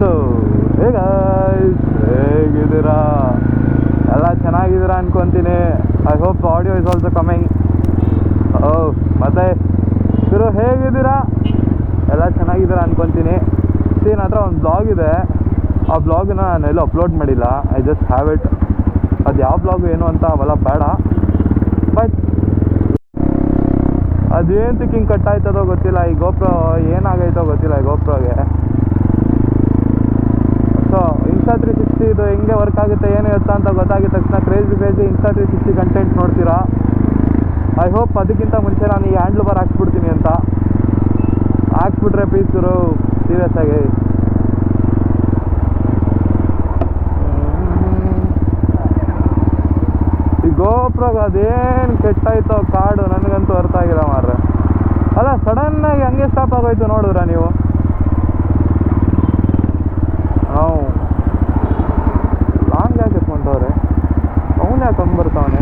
So ಹೇಗಿದ್ದೀರಾ ಎಲ್ಲ ಚೆನ್ನಾಗಿದ್ದೀರಾ ಅನ್ಕೊತೀನಿ. I hope audio is also coming. ಮತ್ತೆ ಇವರು ಹೇಗಿದ್ದೀರಾ, ಎಲ್ಲ ಚೆನ್ನಾಗಿದ್ದೀರಾ ಅನ್ಕೊತೀನಿ. ನನ್ನ ಹತ್ರ ಒಂದು ಬ್ಲಾಗ್ ಇದೆ, ಆ ಬ್ಲಾಗನ್ನ ನಾನು ಎಲ್ಲೂ ಅಪ್ಲೋಡ್ ಮಾಡಿಲ್ಲ. I just have it. ಅದು ಯಾವ ಬ್ಲಾಗು ಏನು ಅಂತ ಅವೆಲ್ಲ ಬೇಡ, ಬಟ್ ಅದೇನು ತಿಕ್ಕಿಂಗ್ ಕಟ್ ಆಯ್ತದೋ ಗೊತ್ತಿಲ್ಲ. ಈ ಗೋಪ್ರೋ ಏನಾಗೈತೋ ಗೊತ್ತಿಲ್ಲ ಈ ಗೋಪ್ರೋಗೆ. ಸೊ Insta360 ಇದು ಹೆಂಗೆ ವರ್ಕ್ ಆಗುತ್ತೆ ಏನು ಇರುತ್ತಾ ಅಂತ ಗೊತ್ತಾಗಿದ ತಕ್ಷಣ ಕ್ರೇಜಿ Insta360 ಕಂಟೆಂಟ್ ನೋಡ್ತೀರಾ. ಐ ಹೋಪ್ ಅದಕ್ಕಿಂತ ಮುಂಚೆ ನಾನು ಈ ಹ್ಯಾಂಡ್ಲ್ ಬಾರ್ ಹಾಕ್ಸ್ಬಿಡ್ತೀನಿ ಅಂತ. ಹಾಕ್ಸ್ಬಿಟ್ರೆ ಪೀಸರು ಸೀರಿಯಸ್ ಆಗಿ. ಈ ಗೋಪ್ರೋಗೆ ಅದೇನು ಕೆಟ್ಟಾಯ್ತೋ ಕಾರ್ಡು ನನಗಂತೂ ಅರ್ಥ ಆಗಿಲ್ಲ ಮಾರ್ರೆ. ಅಲ್ಲ ಸಡನ್ನಾಗಿ ಹಂಗೆ ಸ್ಟಾಪ್ ಆಗೋಯ್ತು ನೋಡಿದ್ರ ನೀವು. ನಾವು ಲಾಂಗ್ ಯಾಕೆ ಎತ್ಕೊಂಡವ್ರೆ, ಅವನು ಯಾಕೆ ಹಂಗೆ ಬರ್ತಾವನೆ.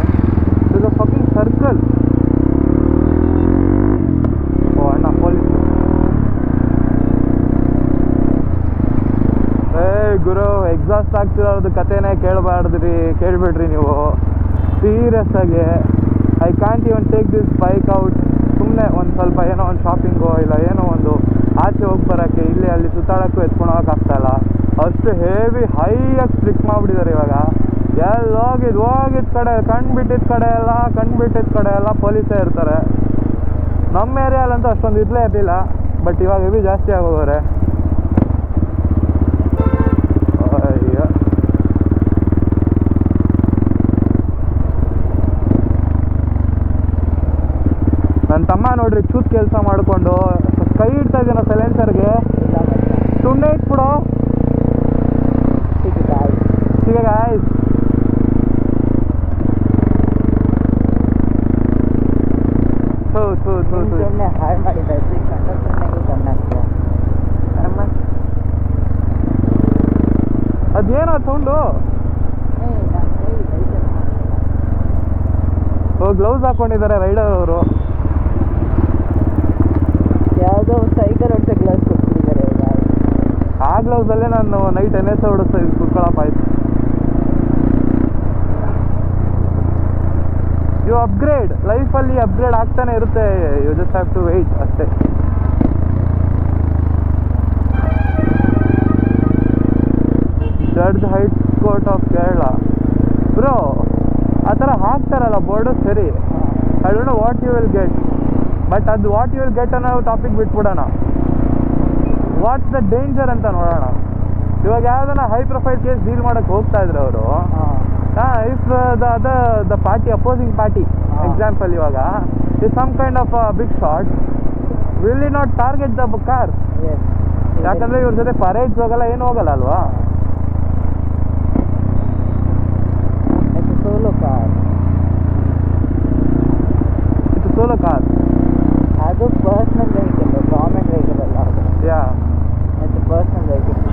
ಇದು ಫಕಿಂಗ್ ಸರ್ಕಲ್. ಓ ಅಣ್ಣ ಪೊಲೀಸ್. ಗುರು ಎಕ್ಸಾಸ್ಟ್ ಆಗ್ತಿರೋದು ಕತೆನೇ ಕೇಳಬೇಡ್ರಿ ನೀವು ಸೀರಿಯಸ್ ಆಗಿ. I can't even take this bike out. ಸುಮ್ಮನೆ ಒಂದು ಸ್ವಲ್ಪ ಏನೋ ಒಂದು ಶಾಪಿಂಗೋ ಇಲ್ಲ ಏನೋ ಒಂದು ಆಚೆ ಹೋಗಿ ಬರೋಕ್ಕೆ, ಇಲ್ಲಿ ಅಲ್ಲಿ ಸುತ್ತಾಡೋಕ್ಕೂ ಎತ್ಕೊಂಡು ಹೋಗೋಕ್ಕಾಗ್ತಾಯಿಲ್ಲ. ಅಷ್ಟು ಹೆವಿ ಹೈಯಾಗಿ ಸ್ಟ್ರಿಕ್ಟ್ ಮಾಡಿಬಿಟ್ಟಿದ್ದಾರೆ ಇವಾಗ. ಹೋಗಿದ್ದ ಕಡೆ ಕಣ್ಬಿಟ್ಟಿದ್ದ ಕಡೆ ಎಲ್ಲ ಪೊಲೀಸೇ ಇರ್ತಾರೆ. ನಮ್ಮ ಏರಿಯಾಲಂತೂ ಅಷ್ಟೊಂದು ಇರಲೇ ಇರಲಿಲ್ಲ, ಬಟ್ ಇವಾಗ ಹೆವಿ ಜಾಸ್ತಿ ಆಗೋಗವ್ರೆ. ಅಯ್ಯೋ ನನ್ನ ತಮ್ಮ ನೋಡ್ರಿ ಚೂತ್ ಕೆಲಸ ಮಾಡಿಕೊಂಡು ಕೈ ಇಡ್ತಾ ಇದ್ದೀನೋ ಸೈಲೆನ್ಸರ್ಗೆ. ಸುಮ್ಮನೆ ಇಟ್ಬಿಡು. ಈಗ ಗಾಯ್ಸ್ ಅದೇನೋ ಸೌಂಡು. ಗ್ಲೌಸ್ ಹಾಕೊಂಡಿದ್ದಾರೆ ರೈಡರ್ ಅವರು. ಯಾವುದೋ ಸೈಕಲ್ ಹೊಡ್ಸ ಗ್ಲೌಸ್ ಕೊಡ್ತಿದ್ದಾರೆ. ಆ ಗ್ಲೌಸಲ್ಲೇ ನಾನು ನೈಟ್ NS ಹೊಡಿಸ್ತಾ ಕುತ್ಕೊಳ್ಳಪ್ಪ ಆಯ್ತು. ಯು ಅಪ್ಗ್ರೇಡ್, ಲೈಫಲ್ಲಿ ಅಪ್ಗ್ರೇಡ್ ಆಗ್ತಾನೆ ಇರುತ್ತೆ. You just have to wait ಅಷ್ಟೇ. Judge high court of Kerala bro ಆ ಥರ ಹಾಕ್ತಾರಲ್ಲ ಬೋರ್ಡು, ಸರಿ. I don't know what you will get, but ಅದು ವಾಟ್ ಯು ವಿಲ್ ಗೆಟ್ ಅನ್ನೋ ಟಾಪಿಕ್ ಬಿಟ್ಬಿಡೋಣ. ವಾಟ್ಸ್ ದ ಡೇಂಜರ್ ಅಂತ ನೋಡೋಣ. ಇವಾಗ ಯಾವ್ದಾನ ಹೈ ಪ್ರೊಫೈಲ್ ಕೇಸ್ ಡೀಲ್ ಮಾಡೋಕ್ಕೆ ಹೋಗ್ತಾ ಇದ್ರು ಅವರು. If the party opposing party example ಇವಾಗ is some kind of big shot, will you not target the car? ಯಾಕಂದರೆ ಇವ್ರ ಜೊತೆ ಪರೇಡ್ಸ್ ಹೋಗಲ್ಲ, ಏನು ಹೋಗಲ್ಲ ಅಲ್ವಾ. ಸೋಲೋ ಕಾರ್, ಇದು ಸೋಲೋ ಕಾರ್. ಅದು ಪರ್ಸನಲ್ ವೆಹಿಕಲ್, ಗೌರ್ಮೆಂಟ್ ವೆಹಿಕಲ್ ಅಲ್ಲ. ಯಾ ಅದು ಪರ್ಸನಲ್ ವೆಹಿಕಲ್.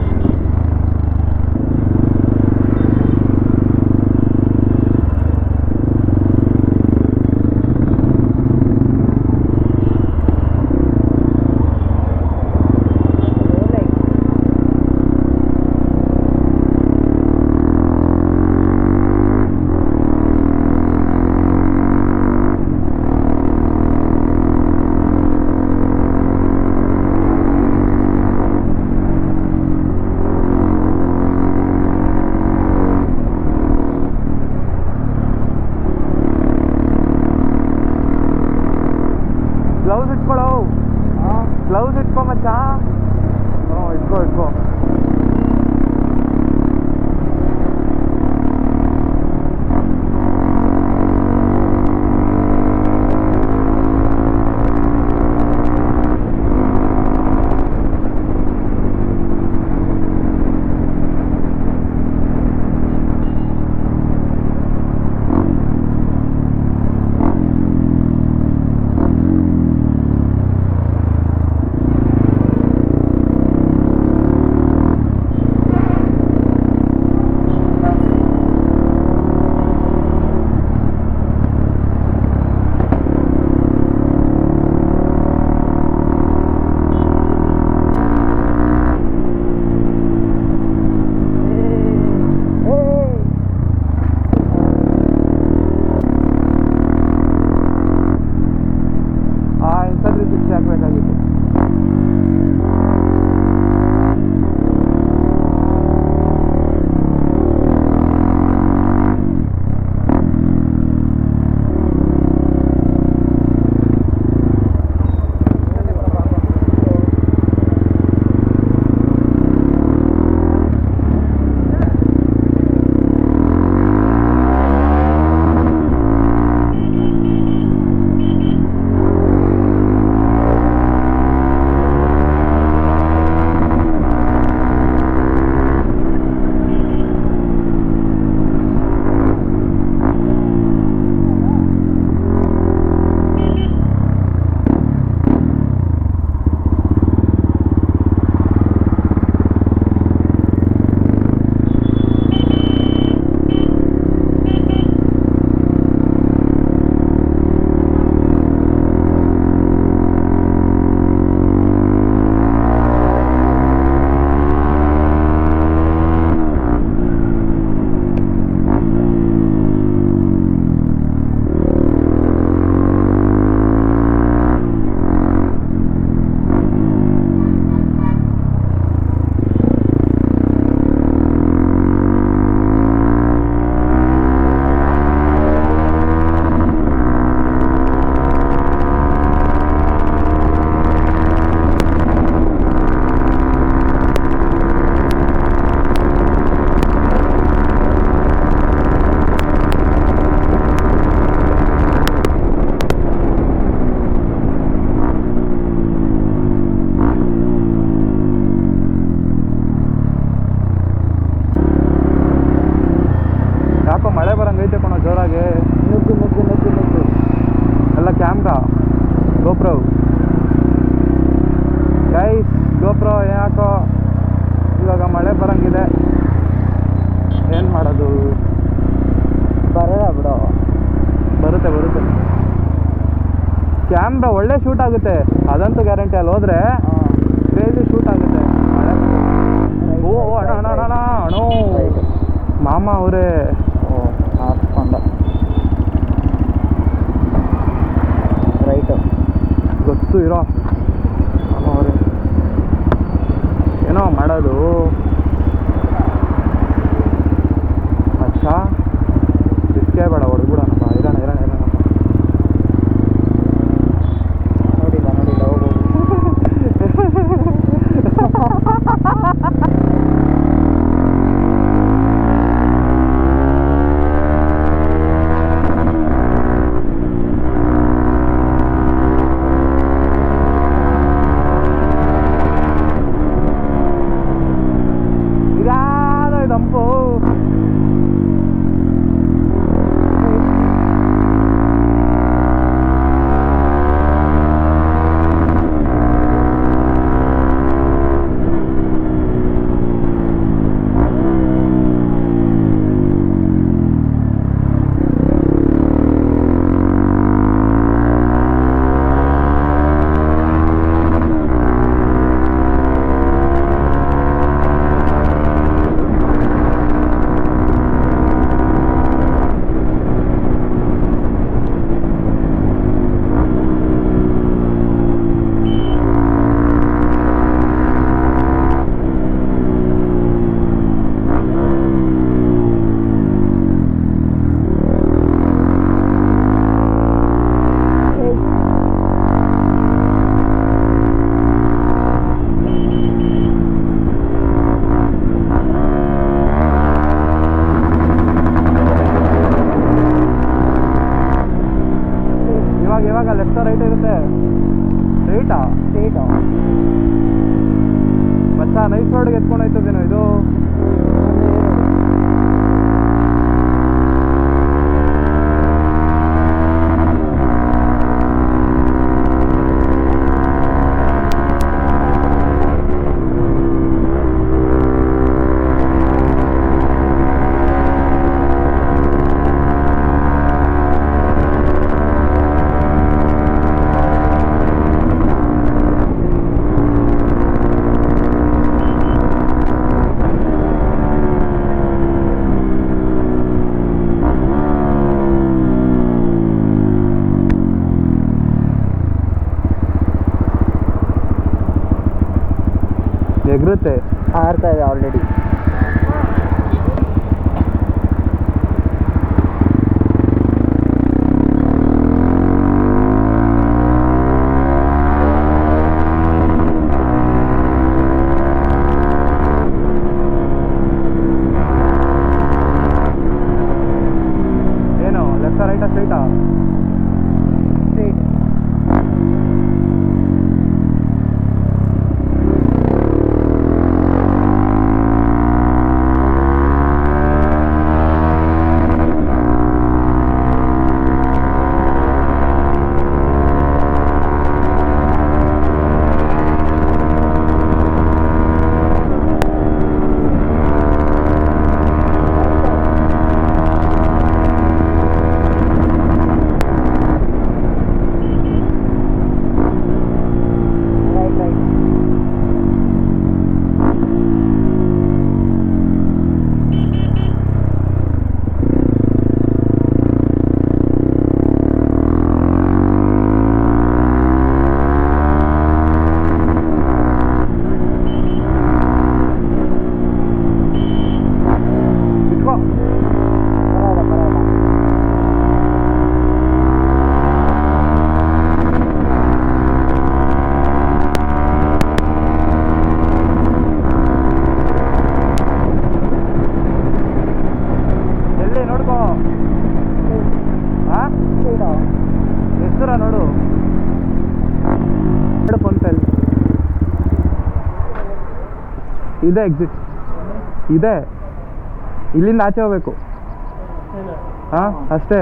ಒಳ್ಳೆ ಶೂಟ್ ಆಗುತ್ತೆ, ಅದಂತೂ ಗ್ಯಾರಂಟಿ. ಅಲ್ಲಿ ಹೋದ್ರೆ ಕ್ರೇಜಿ ಶೂಟ್ ಆಗುತ್ತೆ. ಓ ಅಣ್ಣ ಅಣ್ಣ ಅಣ್ಣ ಅಣ್ಣೋ ಮಾಮ ಅವರೇ. ರೈಟು ಗೊತ್ತು ಇರೋ ಮಾಮ ಅವರೇ ಏನೋ ಮಾಡೋದು. ಅಚ್ಚಾ ರಿಸ್ಕೇ ಬೇಡ, ಹೊಡೆದ್ಬಿಡೋಣಪ್ಪ. ಇರೋಣ ಇರೋಣ ಇರೋಣ. ನೋಡಿಲ್ಲ ಹೋಗ್ಬೋದು. ಇದಾದ ದಂಪು ಇವಾಗ ಲೆಫ್ಟ್ ರೈಟ್ ಇರುತ್ತೆ. ರೈಟಾ ಸ್ಟ್ರೇಟು ಮಚ್ಚ ನೈಸ್ ರೋಡ್ಗೆ ಎತ್ಕೊಂಡು ಹೋಯ್ತದೇನೋ ಇದು. ಎಗರುತ್ತೆ ಆರ್ತಾ ಇದೆ ಆಲ್ರೆಡಿ. ಏನು ಲೆಫ್ಟ್ ರೈಟಾ ಸ್ಟ್ರೈಟಾ? ಸ್ಟ್ರೇಟ್. ಇದೆ ಎಕ್ಸಿಟ್ ಇದೆ, ಇಲ್ಲಿಂದ ಆಚೆ ಹೋಗ್ಬೇಕು. ಹಾಂ ಅಷ್ಟೇ.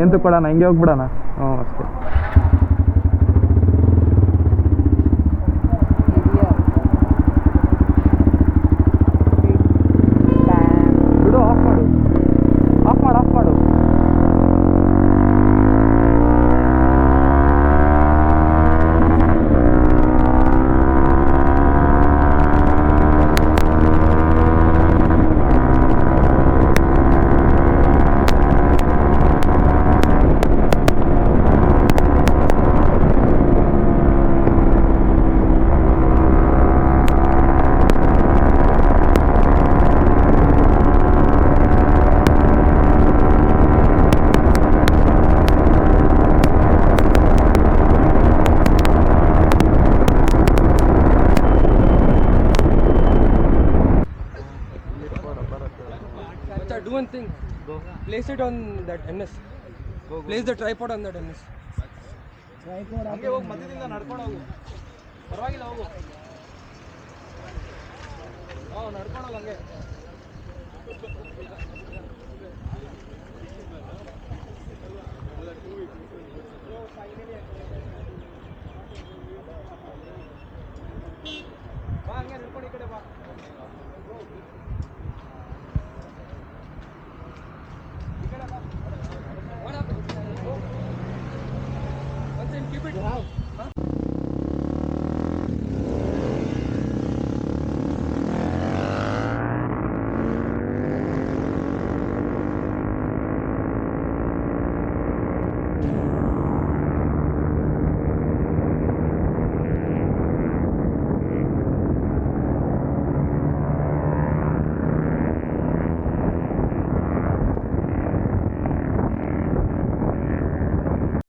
ಏನು ಕೊಡೋಣ, ಹಿಂಗೆ ಹೋಗ್ಬಿಡೋಣ. ಹ್ಞೂ ಅಷ್ಟೇ. ಬಿಡು, ಆಫ್ ಮಾಡು, ಆಫ್ ಮಾಡು, ಆಫ್ ಮಾಡು. one thing. Go. Place it on that NS. Go. Place the tripod on that NS. Tripod ಹಂಗೆ ಹೋಗಿ ಮಧ್ಯದಿಂದ ನಡ್ಕೊಂಡು ಹೋಗು, ಪರವಾಗಿಲ್ಲ ಹೋಗು. ನಡ್ಕೊಂಡು ಹೋಗು ಹಂಗೆ. ಬಾ ಹಂಗೆ ನಡ್ಕೊಂಡು ಈ ಕಡೆ ಬಾ.